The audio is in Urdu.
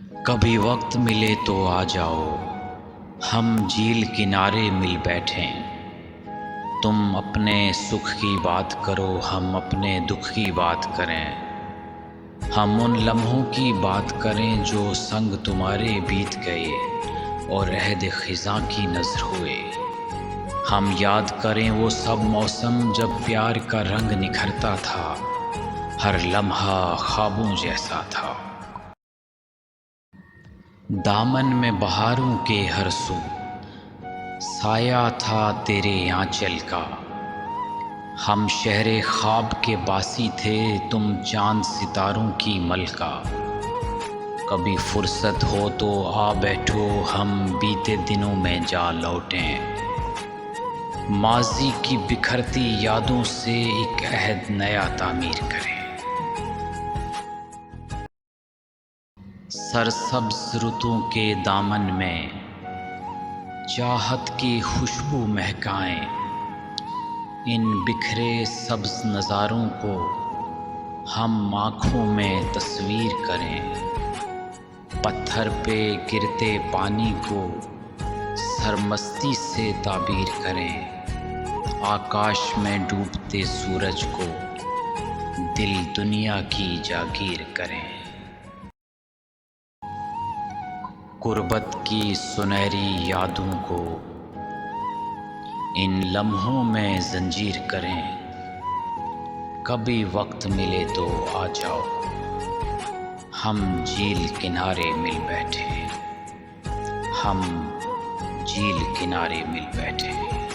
کبھی وقت ملے تو آ جاؤ، ہم جھیل کنارے مل بیٹھیں۔ تم اپنے سکھ کی بات کرو، ہم اپنے دکھ کی بات کریں۔ ہم ان لمحوں کی بات کریں جو سنگ تمہارے بیت گئے اور عہد خزاں کی نذر ہوئے۔ ہم یاد کریں وہ سب موسم جب پیار کا رنگ نکھرتا تھا، ہر لمحہ خوابوں جیسا تھا۔ دامن میں بہاروں کے ہر سو سایہ تھا تیرے آنچل کا۔ ہم شہر خواب کے باسی تھے، تم چاند ستاروں کی ملکہ۔ کبھی فرصت ہو تو آ بیٹھو، ہم بیتے دنوں میں جا لوٹیں۔ ماضی کی بکھرتی یادوں سے ایک عہد نیا تعمیر کریں۔ سرسبز رتوں کے دامن میں چاہت کی خوشبو مہکائیں۔ ان بکھرے سبز نظاروں کو ہم آنکھوں میں تصویر کریں۔ پتھر پہ گرتے پانی کو سرمستی سے تعبیر کریں۔ آکاش میں ڈوبتے سورج کو دل دنیا کی جاگیر کریں۔ غربت کی سنہری یادوں کو ان لمحوں میں زنجیر کریں۔ کبھی وقت ملے تو آ جاؤ، ہم جھیل کنارے مل بیٹھیں۔ ہم جھیل کنارے مل بیٹھیں۔